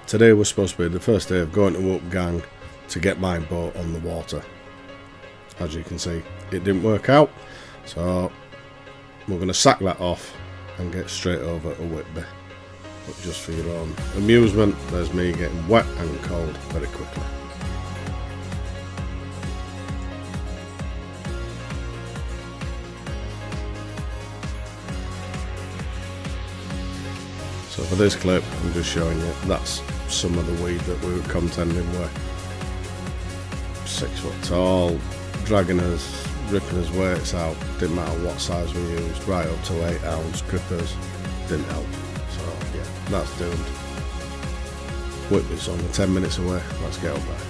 Today was supposed to be the first day of going to Up Gang to get my boat on the water. As you can see, it didn't work out, so we're going to sack that off and get straight over to Whitby. But just for your own amusement, there's me getting wet and cold very quickly. So for this clip, I'm just showing you that's some of the weed that we were contending with. 6 foot tall, dragging us, ripping us weights out, didn't matter what size we used, right up to 8 ounce grippers, didn't help. So yeah, that's doomed. Whitby's only 10 minutes away, let's get up there.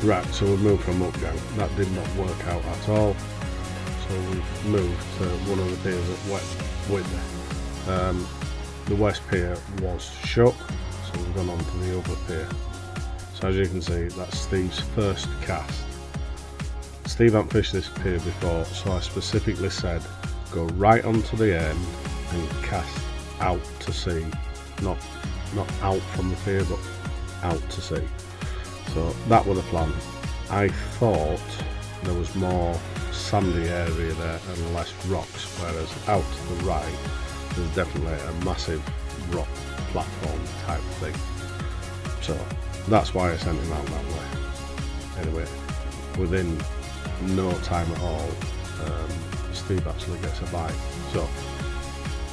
Right, so we moved from Up Gang. That did not work out at all. So we moved to one of the piers at Whitby. The West Pier was shut, so we've gone on to the other pier. So as you can see, that's Steve's first cast. Steve hadn't fished this pier before, so I specifically said go right onto the end and cast out to sea. Not out from the pier, but out to sea. So that was the plan. I thought there was more sandy area there and less rocks, whereas out to the right there's definitely a massive rock platform type thing. So that's why I sent him out that way. Anyway, within no time at all, Steve actually gets a bite. So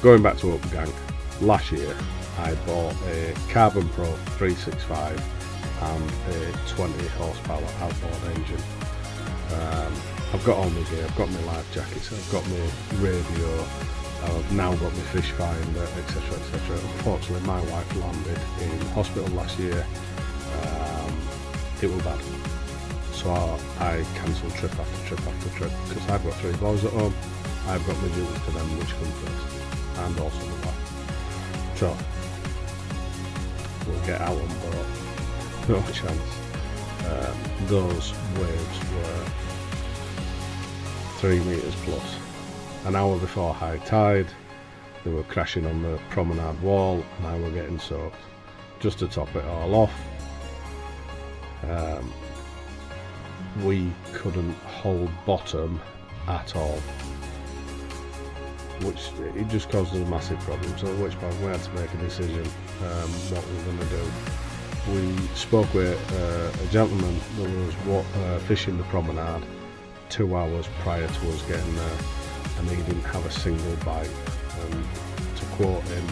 going back to Up Gang, last year I bought a Carbon Pro 365 and a 20 horsepower outboard engine. I've got all my gear, I've got my life jackets, I've got my radio, I've now got my fish finder, etc, etc. Unfortunately my wife landed in hospital last year. It was bad, so I cancelled trip after trip after trip because I've got 3 boys at home. I've got my duties to them, which come first, and also my wife. So we'll get out on boat. No chance. Those waves were 3 meters plus. An hour before high tide, they were crashing on the promenade wall and I were getting soaked. Just to top it all off, we couldn't hold bottom at all, which it just caused us a massive problem. So at which point we had to make a decision what we were going to do. We spoke with a gentleman that was fishing the promenade 2 hours prior to us getting there, and he didn't have a single bite. To quote him,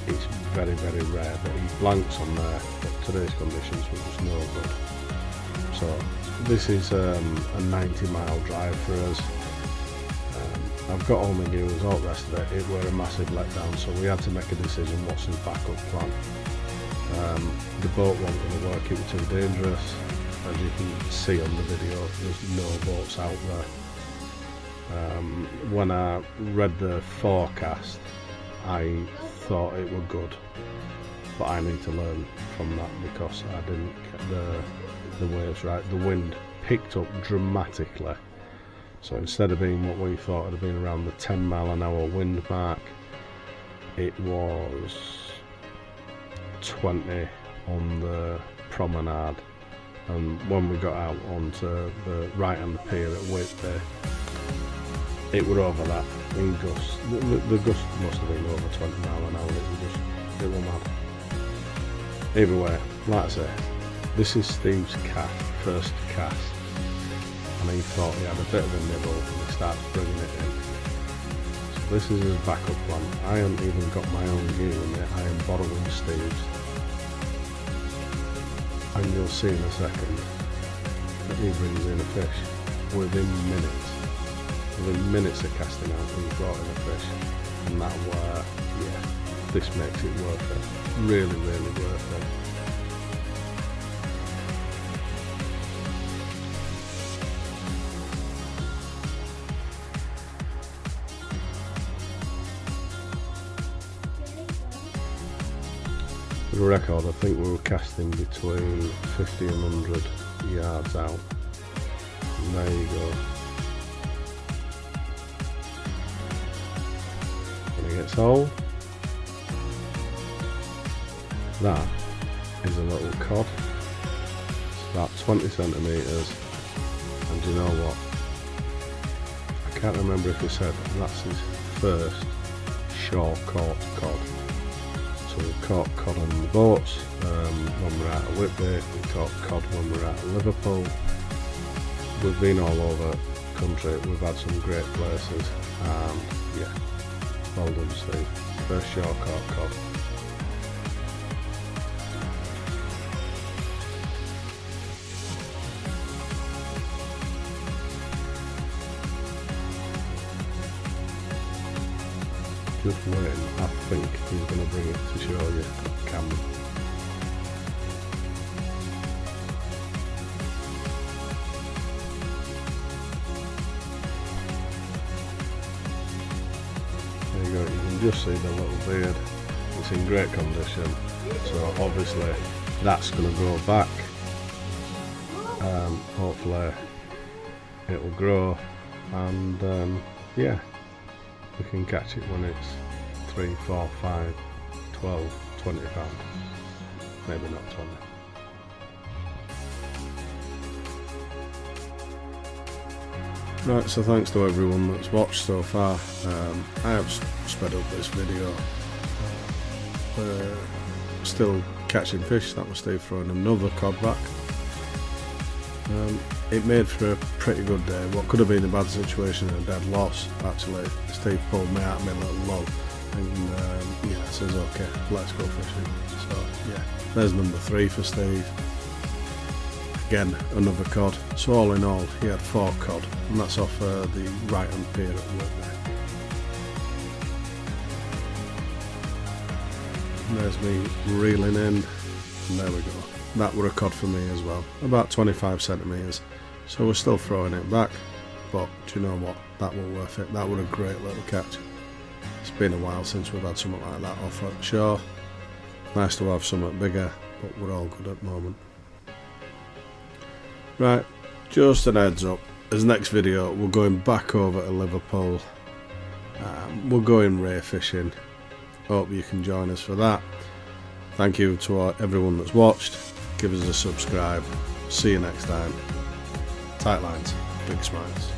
it's very, very rare that he blanks on there, but today's conditions were just no good. So this is a 90-mile drive for us. I've got all my gears, all the rest of it. It were a massive letdown, so we had to make a decision what's his backup plan. The boat wasn't going to work, it was too dangerous. As you can see on the video, there's no boats out there. When I read the forecast, I thought it was good, but I need to learn from that because I didn't get the waves right. The wind picked up dramatically, so instead of being what we thought it had been around the 10-mile-an-hour wind mark, it was 20 on the promenade, and when we got out onto the right hand pier at Whitby, it were over that in gusts. The gust must have been over 20 mile an hour. It was mad. Either way, like I say, this is Steve's first cast, and he thought he had a bit of a nibble and he started bringing it in. So this is his backup plan. I haven't even got my own gear in it, I am borrowing Steve's. And you'll see in a second that he brings in a fish within minutes. Within minutes of casting out, he brought in a fish, and that were, yeah, this makes it worth it. Really, really worth it. For the record, I think we were casting between 50 and 100 yards out. And there you go. When it gets whole, that is a little cod. It's about 20 centimetres, and you know what? I can't remember if he said that's his first shore caught cod. So we caught cod on the boats when we were out of Whitby, we caught cod when we were out of Liverpool. We've been all over the country, we've had some great places, and yeah, well done Steve, first shore caught cod. Just waiting, I think he's going to bring it to show you on camera. There you go, you can just see the little beard. It's in great condition, so obviously that's going to grow back. Hopefully it will grow, and yeah, we can catch it when it's 3, 4, 5, 12, 20 pounds, maybe not 20. Right, so thanks to everyone that's watched so far. I have sped up this video. Still catching fish. That was Steve throwing another cod back. It made for a pretty good day. What could have been a bad situation and a dead loss, actually, Steve pulled me out of my little log and yeah, says okay, let's go fishing. So yeah, there's number 3 for Steve. Again, another cod. So all in all, he had 4 cod, and that's off the right hand pier at Whitby. And there's me reeling in, and there we go. That were a cod for me as well, about 25 centimetres. So we're still throwing it back, but do you know what? That were worth it. That were a great little catch. It's been a while since we've had something like that off at shore. Nice to have something bigger, but we're all good at the moment. Right, just an heads up. As next video, we're going back over to Liverpool. We're going ray fishing. Hope you can join us for that. Thank you to everyone that's watched. Give us a subscribe. See you next time. Tight lines, big smiles.